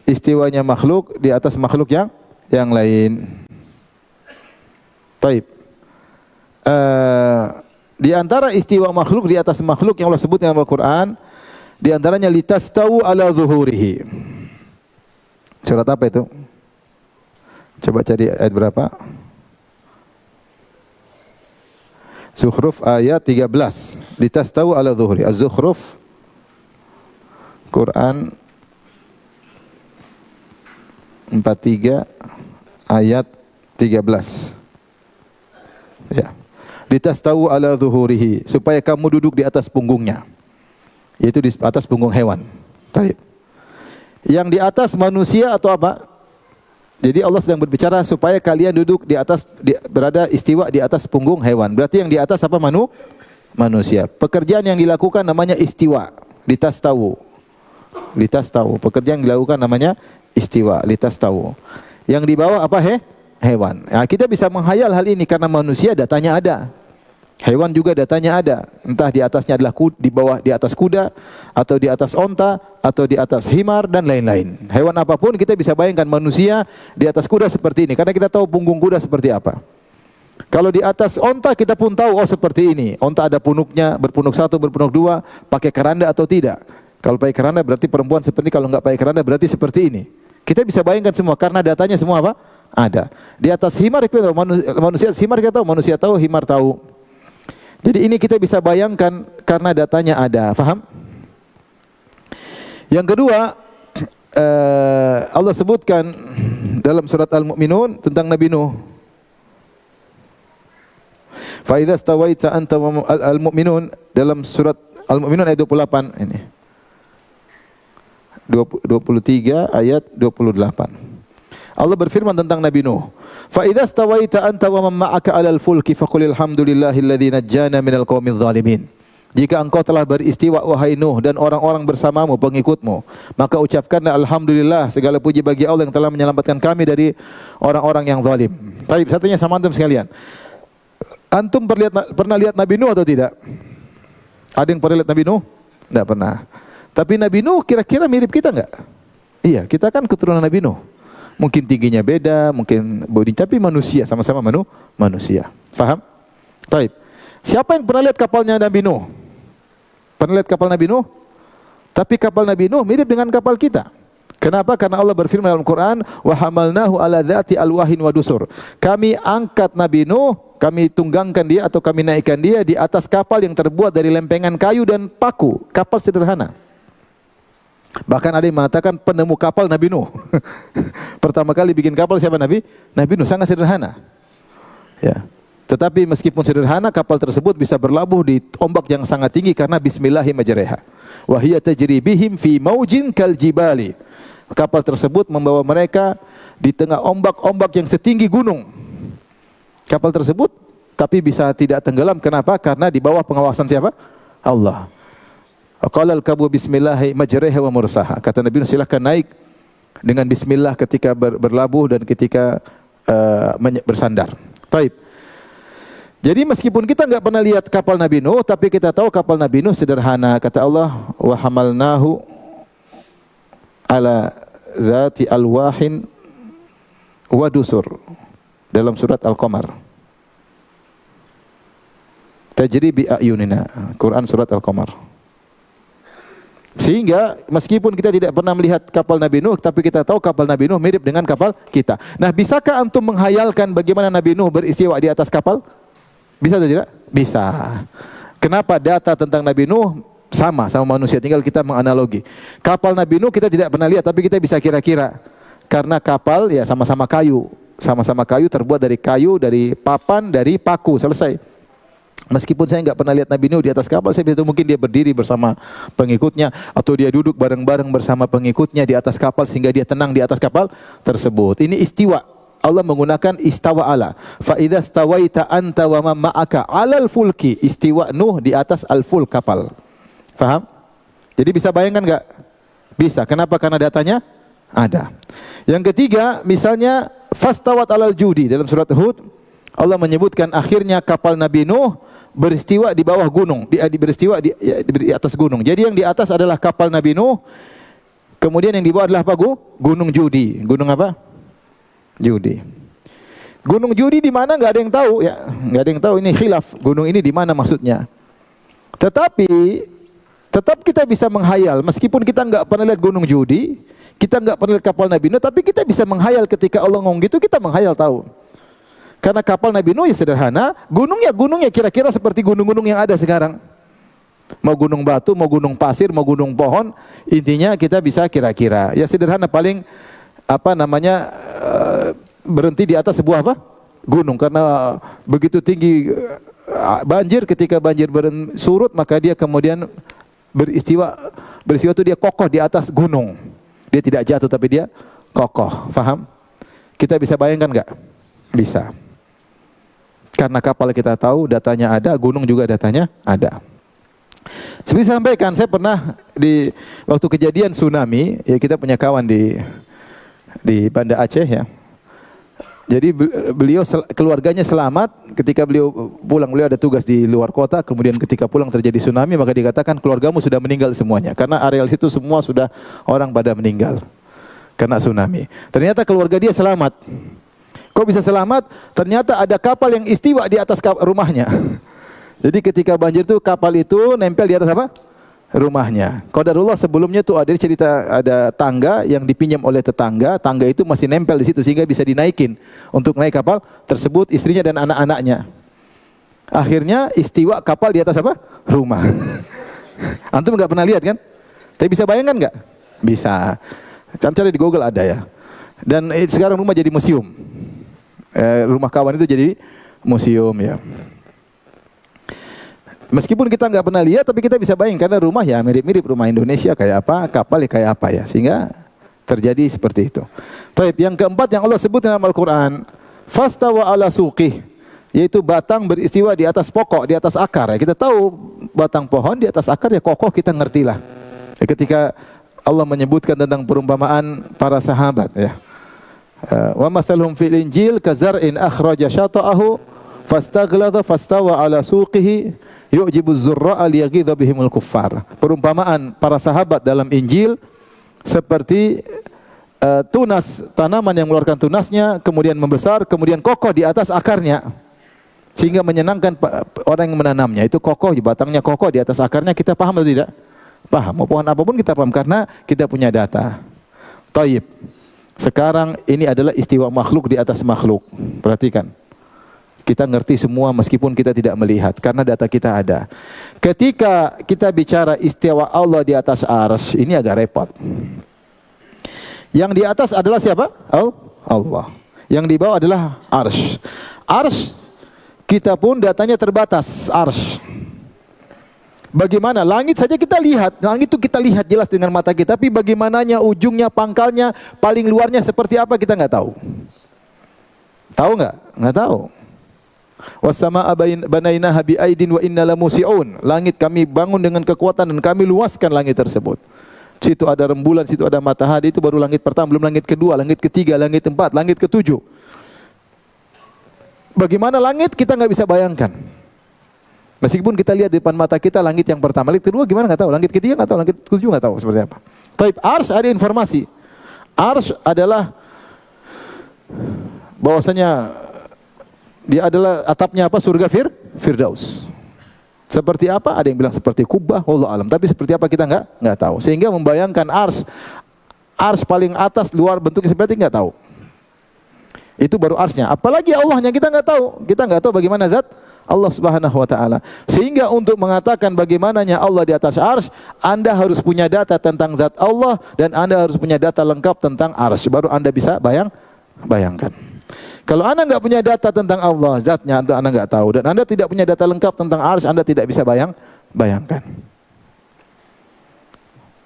Speaker 1: Istiwanya makhluk di atas makhluk yang lain. Taib. Di antara istiwa makhluk di atas makhluk yang Allah sebut dalam Al-Quran, di antaranya litastawu ala zuhurihi. Surat apa itu? Coba cari ayat berapa? Zukhruf ayat 13. Litastawu ala zuhuri. Az-Zukhruf Quran 43 ayat 13. Ya. Litastawu ala zuhurihi, supaya kamu duduk di atas punggungnya. Yaitu di atas punggung hewan. Baik. Yang di atas manusia atau apa? Jadi Allah sedang berbicara supaya kalian duduk di atas, berada istiwa di atas punggung hewan. Berarti yang di atas apa? Manusia. Pekerjaan yang dilakukan namanya istiwa. Litastawu. Litastawu. Pekerjaan yang dilakukan namanya istiwa. Litastawu. Yang di bawah apa? Hewan. Nah, kita bisa menghayal hal ini karena manusia datanya ada. Hewan juga datanya ada. Entah di atasnya adalah di bawah, di atas kuda, atau di atas onta, atau di atas himar, dan lain-lain. Hewan apapun kita bisa bayangkan manusia di atas kuda seperti ini. Karena kita tahu punggung kuda seperti apa. Kalau di atas onta kita pun tahu, oh seperti ini. Onta ada punuknya, berpunuk satu, berpunuk dua, pakai keranda atau tidak. Kalau pakai keranda berarti perempuan seperti ini, kalau enggak pakai keranda berarti seperti ini. Kita bisa bayangkan semua karena datanya semua apa? Ada. Di atas himar kita tahu, manusia himar kita tahu, manusia tahu, himar tahu. Jadi ini kita bisa bayangkan karena datanya ada, faham? Yang kedua, Allah sebutkan dalam surat Al-Mu'minun tentang Nabi Nuh. Fa idza stawaita anta wa al-mu'minun, dalam surat Al-Mu'minun ayat 28 ini. 23 ayat 28. Allah berfirman tentang Nabi Nuh. Fa idza stawaita anta wa man ma'aka 'alal fulki faqulil hamdulillahilladzi najjana minal qaumidz zalimin. Jika engkau telah beristiwa wahai Nuh dan orang-orang bersamamu pengikutmu, maka ucapkanlah alhamdulillah, segala puji bagi Allah yang telah menyelamatkan kami dari orang-orang yang zalim. Baik, saya tanya sama antum sekalian. Antum pernah lihat Nabi Nuh atau tidak? Ada yang pernah lihat Nabi Nuh? Tidak pernah. Tapi Nabi Nuh kira-kira mirip kita enggak? Iya, kita kan keturunan Nabi Nuh. Mungkin tingginya beda, mungkin body, tapi manusia, sama-sama manusia. Faham? Baik. Siapa yang pernah lihat kapalnya Nabi Nuh? Pernah lihat kapal Nabi Nuh? Tapi kapal Nabi Nuh mirip dengan kapal kita. Kenapa? Karena Allah berfirman dalam Quran, wa hamalnahu ala dzati alwahin wa dusur. Kami angkat Nabi Nuh, kami tunggangkan dia atau kami naikkan dia di atas kapal yang terbuat dari lempengan kayu dan paku, kapal sederhana. Bahkan ada yang mengatakan penemu kapal Nabi Nuh. Pertama kali bikin kapal siapa Nabi? Nabi Nuh, sangat sederhana. Ya. Tetapi meskipun sederhana, kapal tersebut bisa berlabuh di ombak yang sangat tinggi karena bismillahi majreha. Wa hiya tajri bihim fi maujin kal jibali. Kapal tersebut membawa mereka di tengah ombak-ombak yang setinggi gunung. Kapal tersebut tapi bisa tidak tenggelam. Kenapa? Karena di bawah pengawasan siapa? Allah. Qala al-kabu bismillahi majreha wa mursaha. Kata Nabi Nuh, silakan naik dengan bismillah ketika berlabuh dan ketika bersandar. Taib. Jadi meskipun kita enggak pernah lihat kapal Nabi Nuh, tapi kita tahu kapal Nabi Nuh sederhana. Kata Allah, wa hamalnahu ala dzati alwahin wa dusur. Dalam surat Al-Qamar. Tajri bi ayunina. Quran surat Al-Qamar. Sehingga meskipun kita tidak pernah melihat kapal Nabi Nuh, tapi kita tahu kapal Nabi Nuh mirip dengan kapal kita. Nah, bisakah antum menghayalkan bagaimana Nabi Nuh beristiwa di atas kapal? Bisa atau tidak? Bisa. Kenapa data tentang Nabi Nuh sama manusia, tinggal kita menganalogi. Kapal Nabi Nuh kita tidak pernah lihat, tapi kita bisa kira-kira. Karena kapal ya sama-sama kayu terbuat dari kayu, dari papan, dari paku, selesai. Meskipun saya nggak pernah lihat Nabi Nuh di atas kapal, saya bisa tahu mungkin dia berdiri bersama pengikutnya atau dia duduk bareng-bareng bersama pengikutnya di atas kapal sehingga dia tenang di atas kapal tersebut. Ini istiwa. Allah menggunakan istawa ala. Fa idza stawaita anta wa man ma'aka 'alal fulki. Istiwa Nuh di atas al-fulk kapal. Paham? Jadi bisa bayangkan nggak? Bisa. Kenapa? Karena datanya ada. Yang ketiga, misalnya fastawat 'alal judi dalam surat Hud, Allah menyebutkan akhirnya kapal Nabi Nuh beristiwa di bawah gunung, beristiwa di atas gunung. Jadi yang di atas adalah kapal Nabi Nuh, kemudian yang di bawah adalah apa? Gunung Judi. Gunung apa? Judi. Gunung Judi di mana nggak ada yang tahu ya, nggak ada yang tahu, ini khilaf. Gunung ini di mana maksudnya? Tetapi tetap kita bisa menghayal, meskipun kita nggak pernah lihat Gunung Judi, kita nggak pernah lihat kapal Nabi Nuh, tapi kita bisa menghayal ketika Allah ngomong gitu, kita menghayal tahu. Karena kapal Nabi Nuh ya sederhana, gunungnya kira-kira seperti gunung-gunung yang ada sekarang. Mau gunung batu, mau gunung pasir, mau gunung pohon, intinya kita bisa kira-kira. Ya sederhana, paling berhenti di atas sebuah gunung, karena begitu tinggi banjir, ketika banjir surut maka dia kemudian beristiwa itu dia kokoh di atas gunung. Dia tidak jatuh tapi dia kokoh. Paham? Kita bisa bayangkan enggak? Bisa. Karena kapal kita tahu datanya ada, gunung juga datanya ada. Seperti saya sampaikan, saya pernah di waktu kejadian tsunami, ya kita punya kawan di Banda Aceh ya. Jadi beliau keluarganya selamat ketika beliau pulang. Beliau ada tugas di luar kota, kemudian ketika pulang terjadi tsunami, maka dikatakan keluargamu sudah meninggal semuanya. Karena areal situ semua sudah orang pada meninggal karena tsunami. Ternyata keluarga dia selamat. Kok bisa selamat? Ternyata ada kapal yang istiwa di atas rumahnya. Jadi ketika banjir itu kapal itu nempel di atas apa? Rumahnya. Qadarullah sebelumnya tuh ada cerita, ada tangga yang dipinjam oleh tetangga, tangga itu masih nempel di situ sehingga bisa dinaikin untuk naik kapal tersebut, istrinya dan anak-anaknya. Akhirnya istiwa kapal di atas apa? Rumah. Antum nggak pernah lihat kan? Tapi bisa bayangkan nggak? Bisa. Cari di Google ada ya. Dan sekarang rumah jadi museum. Rumah kawan itu jadi museum ya. Meskipun kita nggak pernah lihat, tapi kita bisa bayangkan karena rumah ya mirip-mirip rumah Indonesia kayak apa, kapal ya kayak apa ya, sehingga terjadi seperti itu. Baik, yang keempat yang Allah sebut dalam Al-Quran, fastawa ala suqih, yaitu batang beristiwa di atas pokok, di atas akar. Ya, kita tahu batang pohon di atas akar ya kokoh, kita ngertilah. Ya, ketika Allah menyebutkan tentang perumpamaan para sahabat ya. Wa mathaluhum fil Injil kazar'in akhraja syata'ahu fastaghlada fastawa ala suqihi yu'jibu az-zurra'a liyaghidha bihimul kuffar. Perumpamaan para sahabat dalam Injil seperti tunas, tanaman yang mengeluarkan tunasnya kemudian membesar, kemudian kokoh di atas akarnya sehingga menyenangkan orang yang menanamnya. Itu kokoh, batangnya kokoh di atas akarnya. Kita paham atau tidak? Paham. Mau pohon apapun kita paham karena kita punya data. Taib. Sekarang ini adalah istiwa makhluk di atas makhluk. Perhatikan. Kita ngerti semua meskipun kita tidak melihat karena data kita ada. Ketika kita bicara istiwa Allah di atas arsy, ini agak repot. Yang di atas adalah siapa? Allah. Yang di bawah adalah arsy. Arsy kita pun datanya terbatas, arsy. Bagaimana? Langit saja kita lihat, langit itu kita lihat jelas dengan mata kita, tapi bagaimananya ujungnya, pangkalnya, paling luarnya seperti apa kita nggak tahu. Tahu nggak? Nggak tahu. Wassamaa banainaha biaidin wa inna lamusiun. Langit kami bangun dengan kekuatan dan kami luaskan langit tersebut. Situ ada rembulan, situ ada matahari, itu baru langit pertama, belum langit kedua, langit ketiga, langit keempat, langit ketujuh. Bagaimana langit kita nggak bisa bayangkan. Meskipun kita lihat di depan mata kita langit yang pertama, langit kedua gimana nggak tahu, langit ketiga nggak tahu, langit ketujuh nggak tahu seperti apa. Taib arsy ada informasi. Arsy adalah bahwasanya dia adalah atapnya apa? Surga Firdaus. Seperti apa? Ada yang bilang seperti kubah, wallahu alam. Tapi seperti apa kita nggak tahu. Sehingga membayangkan ars paling atas luar bentuknya seperti nggak tahu. Itu baru arsnya. Apalagi Allahnya kita nggak tahu. Kita nggak tahu bagaimana zat Allah Subhanahu wa taala. Sehingga untuk mengatakan bagaimananya Allah di atas ars, Anda harus punya data tentang zat Allah dan Anda harus punya data lengkap tentang ars. Baru Anda bisa bayangkan. Kalau Anda nggak punya data tentang Allah, zatnya Anda nggak tahu, dan Anda tidak punya data lengkap tentang ars, Anda tidak bisa bayangkan.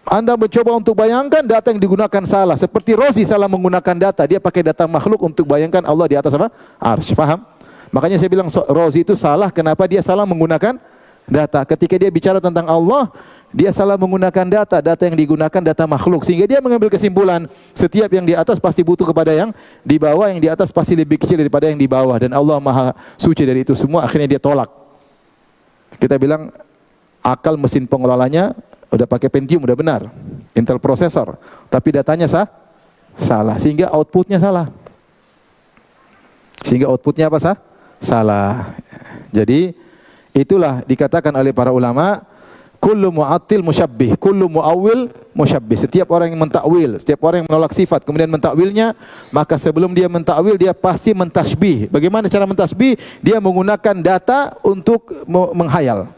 Speaker 1: Anda mencoba untuk bayangkan, data yang digunakan salah. Seperti Rozi salah menggunakan data, dia pakai data makhluk untuk bayangkan Allah di atas apa? Ars. Paham? Makanya saya bilang Rozi itu salah. Kenapa dia salah menggunakan data? Ketika dia bicara tentang Allah, dia salah menggunakan data. Data yang digunakan data makhluk, sehingga dia mengambil kesimpulan setiap yang di atas pasti butuh kepada yang di bawah, yang di atas pasti lebih kecil daripada yang di bawah, dan Allah Maha suci dari itu semua. Akhirnya dia tolak. Kita bilang akal mesin pengelolanya udah pakai Pentium, udah benar, Intel prosesor, tapi datanya salah, sehingga outputnya salah. Salah. Jadi itulah dikatakan oleh para ulama, kullu mu'attil musyabbih, kullu mu'awwil musyabbih. Setiap orang yang mentakwil, setiap orang yang menolak sifat kemudian mentakwilnya, maka sebelum dia mentakwil dia pasti mentasbih. Bagaimana cara mentasbih? Dia menggunakan data untuk menghayal.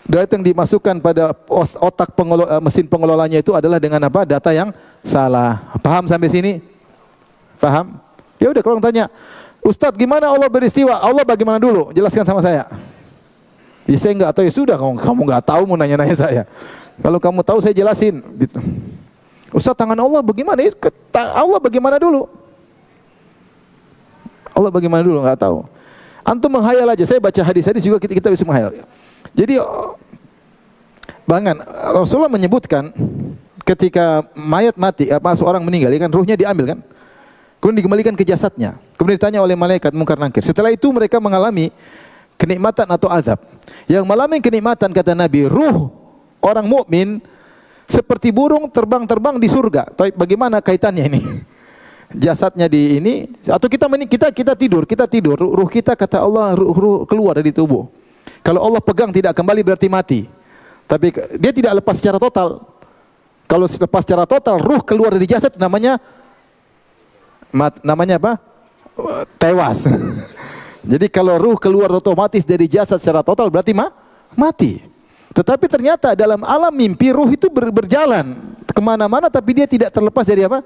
Speaker 1: Data yang dimasukkan pada otak mesin pengelolanya itu adalah dengan apa? Data yang salah. Paham sampai sini? Paham? Ya udah, kalau orang tanya, Ustadz gimana Allah beristiwa? Allah bagaimana dulu? Jelaskan sama saya. Ya, saya nggak tahu. Ya sudah, kamu nggak tahu mau nanya-nanya saya. Kalau kamu tahu saya jelasin. Gitu. Ustadz, tangan Allah bagaimana? Allah bagaimana dulu? Allah bagaimana dulu? Nggak tahu. Antum menghayal aja. Saya baca hadis-hadis juga kita bisa menghayal. Jadi Rasulullah menyebutkan ketika mayat mati, seorang meninggal, kan ruhnya diambil kan, kemudian dikembalikan ke jasadnya, kemudian ditanya oleh malaikat Munkar Nakir. Setelah itu mereka mengalami kenikmatan atau azab. Yang mengalami kenikmatan, kata Nabi, ruh orang mukmin seperti burung terbang-terbang di surga. Bagaimana kaitannya ini? Jasadnya di ini, atau kita tidur, ruh kita, kata Allah, ruh keluar dari tubuh. Kalau Allah pegang tidak kembali berarti mati. Tapi dia tidak lepas secara total. Kalau lepas secara total, ruh keluar dari jasad namanya apa? Tewas. Jadi kalau ruh keluar otomatis dari jasad secara total berarti mati. Tetapi ternyata dalam alam mimpi ruh itu berjalan kemana-mana, tapi dia tidak terlepas dari apa?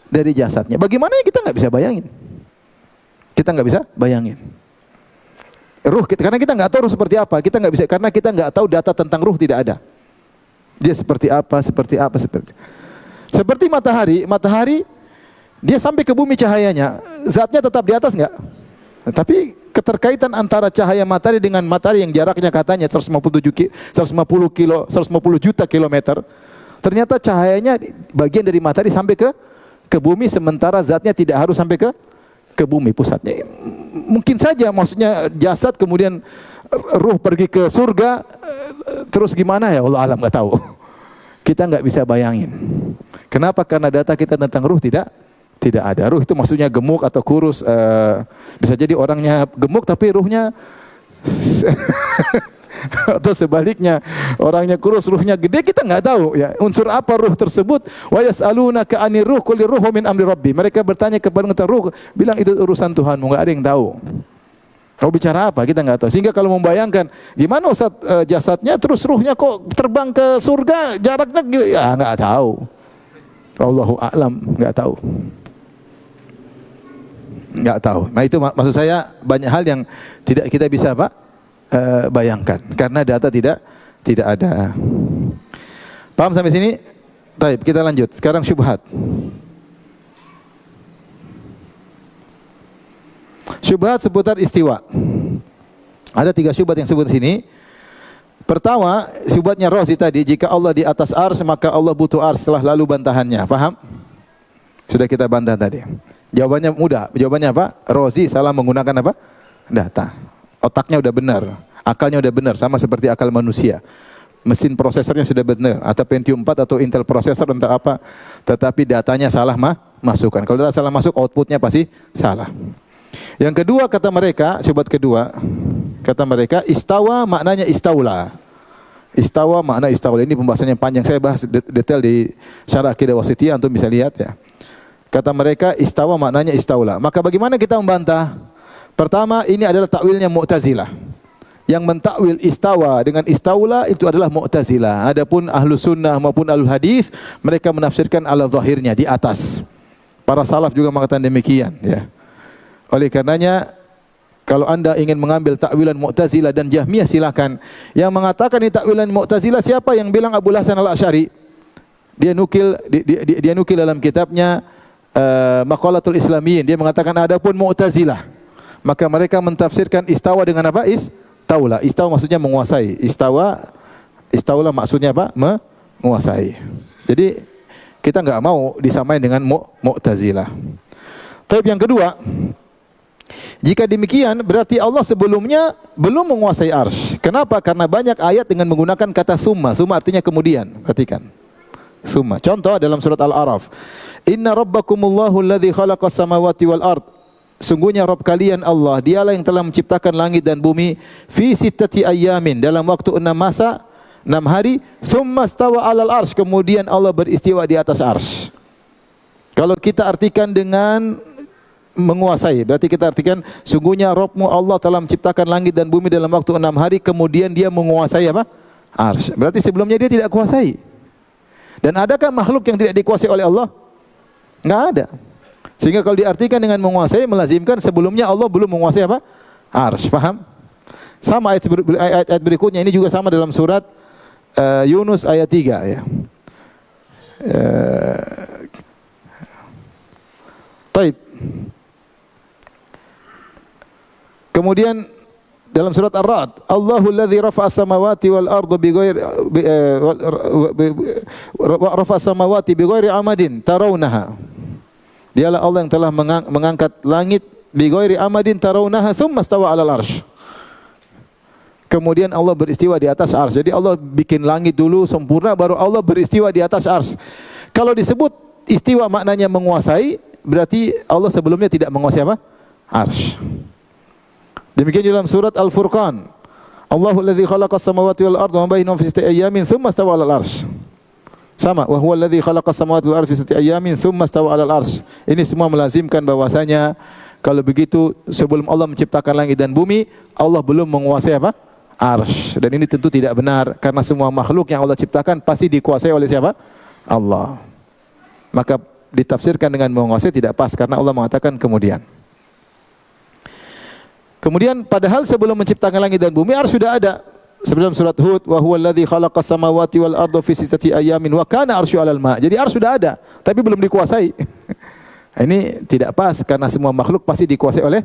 Speaker 1: Dari jasadnya. Bagaimana kita nggak bisa bayangin? Ruh kita, karena kita nggak tahu ruh seperti apa, kita nggak bisa, karena kita nggak tahu data tentang ruh, tidak ada. Dia seperti apa. Seperti matahari dia sampai ke bumi cahayanya, zatnya tetap di atas nggak? Tapi keterkaitan antara cahaya matahari dengan matahari yang jaraknya katanya 150 juta kilometer, ternyata cahayanya bagian dari matahari sampai ke bumi, sementara zatnya tidak harus sampai ke bumi pusatnya. Mungkin saja, maksudnya jasad kemudian ruh pergi ke surga, terus gimana ya Allah alam, nggak tahu. Kita nggak bisa bayangin. Kenapa? Karena data kita tentang ruh tidak ada. Ruh itu maksudnya gemuk atau kurus. Bisa jadi orangnya gemuk tapi ruhnya atau sebaliknya, orangnya kurus ruhnya gede, kita nggak tahu ya unsur apa ruh tersebut. Wa yas'alunaka 'anir ruh qul ruhu min amri rabbi. Mereka bertanya kepada tentang ruh, bilang itu urusan Tuhanmu, nggak ada yang tahu. Kau bicara apa? Kita nggak tahu. Sehingga kalau membayangkan gimana Ustaz, jasadnya terus ruhnya kok terbang ke surga, jaraknya ya nggak tahu. Allahu a'lam, nggak tahu. Nah itu maksud saya, banyak hal yang tidak kita bisa bayangkan karena data tidak ada. Paham sampai sini? Baik, kita lanjut. Sekarang syubhat. Syubhat seputar istiwa. Ada 3 syubhat yang sebut di sini. Pertama, syubhatnya Razi tadi, jika Allah di atas ars maka Allah butuh ars setelah lalu bantahannya. Paham? Sudah kita bantah tadi. Jawabannya mudah. Jawabannya apa? Razi salah menggunakan apa? Data. Otaknya udah benar, akalnya udah benar, sama seperti akal manusia. Mesin prosesornya sudah benar, atau Pentium 4 atau Intel prosesor entah apa, tetapi datanya salah masukkan. Kalau data salah masuk, outputnya pasti salah. Yang kedua, kata mereka, syubhat kedua, Kata mereka, istawa maknanya istaula. Istawa makna istaula. Ini pembahasannya panjang. Saya bahas detail di Syarah Aqidah Wasithiyah, antum bisa lihat ya. Kata mereka, istawa maknanya istaula. Maka bagaimana kita membantah? Pertama, ini adalah takwilnya Mu'tazilah. Yang mentakwil istawa dengan istaula itu adalah Mu'tazilah. Adapun ahlu sunnah maupun ahlu hadis, mereka menafsirkan ala zahirnya, di atas. Para salaf juga mengatakan demikian. Ya. Oleh karenanya, kalau anda ingin mengambil takwilan Mu'tazilah dan Jahmiyah silakan. Yang mengatakan ini takwilan Mu'tazilah siapa? Yang bilang Abu Hasan Al-Asy'ari. Dia nukil dalam kitabnya Maqalatul Islamiyyin. Dia mengatakan adapun Mu'tazilah, maka mereka mentafsirkan istawa dengan apa? Istaula. Istawa maksudnya menguasai. Istaula maksudnya apa? Menguasai. Jadi kita enggak mau disamain dengan Mu'tazilah. Tapi yang kedua, jika demikian berarti Allah sebelumnya belum menguasai arsy. Kenapa? Karena banyak ayat dengan menggunakan kata summa. Summa artinya kemudian. Perhatikan. Summa. Contoh dalam surat Al-A'raf. Inna rabbakumullahu alladhi khalaqas samawati wal ard. Sungguhnya Rabb kalian Allah, dialah yang telah menciptakan langit dan bumi fi sittati ayyamin, dalam waktu 6 masa, 6 hari, thumma stawa 'alal arsy, kemudian Allah beristiwa di atas arsy. Kalau kita artikan dengan menguasai, berarti kita artikan sungguhnya Rabbmu Allah telah menciptakan langit dan bumi dalam waktu 6 hari, kemudian dia menguasai apa? Arsy. Berarti sebelumnya dia tidak kuasai. Dan adakah makhluk yang tidak dikuasai oleh Allah? Enggak ada. Sehingga kalau diartikan dengan menguasai, melazimkan sebelumnya Allah belum menguasai apa? Arsy. Paham? Sama ayat berikutnya, ini juga sama dalam surat Yunus ayat 3 ya. Taib. Kemudian dalam surat Ar-Ra'd, Allahu alladzi rafa'a as-samawati wal arda bighairi amadin tarawunaha. Dialah Allah yang telah mengangkat langit bighairi amadin tarawunaha thumma stawa 'alal arsy. Kemudian Allah beristiwa di atas arsy. Jadi Allah bikin langit dulu sempurna, baru Allah beristiwa di atas arsy. Kalau disebut istiwa maknanya menguasai, berarti Allah sebelumnya tidak menguasai apa? Arsy. Demikian dalam surat Al-Furqan. Allahu alladzi khalaqas samawati wal arda wa ma bainahuma fi sittati ayyamin thumma stawa 'alal arsy. Sama, wa huwa alladzi khalaqas samawati wal arda fi sittati ayyamin thumma stawa 'alal arsy. Ini semua melazimkan bahwasanya kalau begitu sebelum Allah menciptakan langit dan bumi, Allah belum menguasai apa? Arsy. Dan ini tentu tidak benar, karena semua makhluk yang Allah ciptakan pasti dikuasai oleh siapa? Allah. Maka ditafsirkan dengan menguasai tidak pas, karena Allah mengatakan kemudian. Kemudian padahal sebelum menciptakan langit dan bumi arsy sudah ada. Sebelum surat Hud, wa huwa alladzi khalaqas samawati wal arda fi sittati ayyamin wa kana arsyu 'alal ma'. Jadi arsy sudah ada, tapi belum dikuasai. Ini tidak pas, karena semua makhluk pasti dikuasai oleh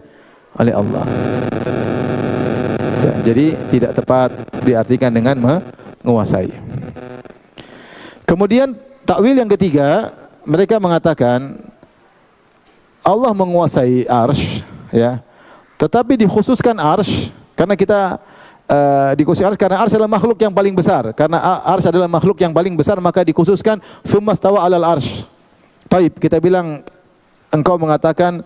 Speaker 1: Allah. Ya, jadi tidak tepat diartikan dengan menguasai. Kemudian takwil yang ketiga, mereka mengatakan Allah menguasai arsy, ya. Tetapi dikhususkan arsy karena kita dikhususkan arsy karena arsy adalah makhluk yang paling besar. Karena arsy adalah makhluk yang paling besar, maka dikhususkan tsumma stawa 'alal arsy. Baik, kita bilang engkau mengatakan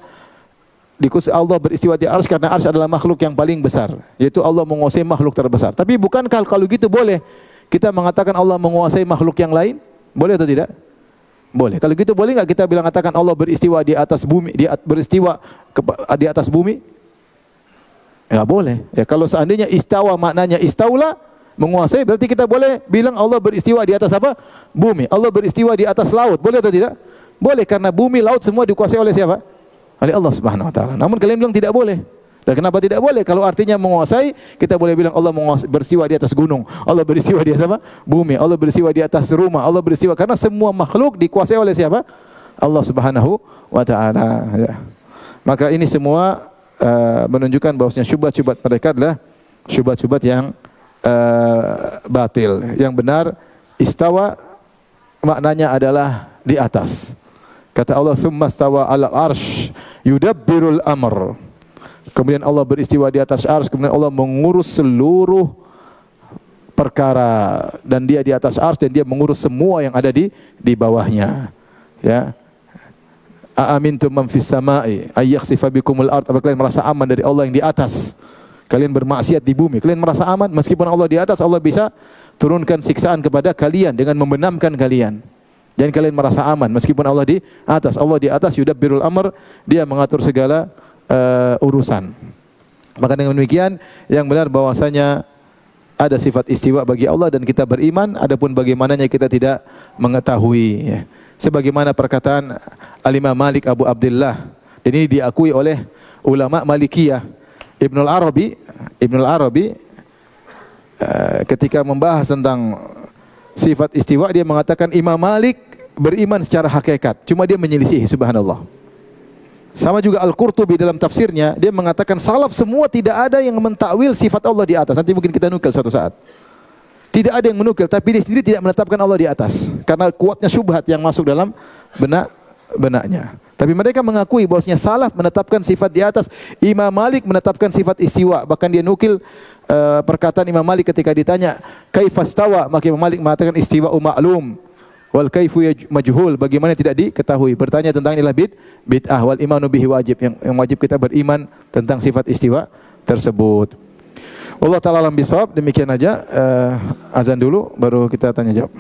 Speaker 1: Allah beristiwa di arsy karena arsy adalah makhluk yang paling besar, yaitu Allah menguasai makhluk terbesar. Tapi bukankah kalau gitu boleh kita mengatakan Allah menguasai makhluk yang lain? Boleh atau tidak? Boleh. Kalau gitu boleh enggak kita bilang katakan Allah beristiwa di atas bumi, beristiwa di atas bumi? Ya boleh. Ya kalau seandainya istawa maknanya istaula, menguasai, berarti kita boleh bilang Allah beristiwa di atas apa? Bumi. Allah beristiwa di atas laut. Boleh atau tidak? Boleh, karena bumi, laut semua dikuasai oleh siapa? Oleh Allah Subhanahu wa taala. Namun kalian bilang tidak boleh. Dan kenapa tidak boleh? Kalau artinya menguasai, kita boleh bilang Allah beristiwa di atas gunung, Allah beristiwa di atas apa? Bumi, Allah beristiwa di atas rumah, Allah beristiwa, karena semua makhluk dikuasai oleh siapa? Allah Subhanahu wa taala, ya. Maka ini semua menunjukkan bahwasanya syubhat-syubhat mereka adalah syubhat-syubhat yang batil. Yang benar istawa maknanya adalah di atas. Kata Allah, "Tsumma stawa 'alal arsy yudabbirul amr." Kemudian Allah beristiwa di atas arsy, kemudian Allah mengurus seluruh perkara, dan dia di atas arsy dan dia mengurus semua yang ada di bawahnya. Ya. Aamintum man fis sama'i ay yakhsifa bikumul ard. Apakah kalian merasa aman dari Allah yang di atas? Kalian bermaksiat di bumi, kalian merasa aman meskipun Allah di atas, Allah bisa turunkan siksaan kepada kalian dengan membenamkan kalian. Dan kalian merasa aman meskipun Allah di atas. Allah di atas, yudabbirul amr, dia mengatur segala urusan. Maka dengan demikian yang benar bahwasanya ada sifat istiwa bagi Allah dan kita beriman, adapun bagaimananya kita tidak mengetahui ya. Sebagaimana perkataan Al-Imam Malik Abu Abdullah, dan ini diakui oleh ulama Malikiyah. Ibnul Arabi ketika membahas tentang sifat istiwa, dia mengatakan Imam Malik beriman secara hakikat, cuma dia menyelisih, subhanallah. Sama juga Al-Qurtubi dalam tafsirnya, dia mengatakan salaf semua tidak ada yang mentakwil sifat Allah di atas. Nanti mungkin kita nukil suatu saat. Tidak ada yang menukil, tapi dia sendiri tidak menetapkan Allah di atas karena kuatnya syubhat yang masuk dalam benaknya. Tapi mereka mengakui bahwasanya salaf menetapkan sifat di atas. Imam Malik menetapkan sifat istiwa. Bahkan dia nukil perkataan Imam Malik ketika ditanya kaifastawa, maka Imam Malik mengatakan istiwa ma'lum wal kaifu majhul, bagaimana tidak diketahui. Bertanya tentang inilah bid'ah, wal imanu bihi wajib, yang wajib kita beriman tentang sifat istiwa tersebut. Allah taala alam bisawab. Demikian aja, azan dulu baru kita tanya jawab.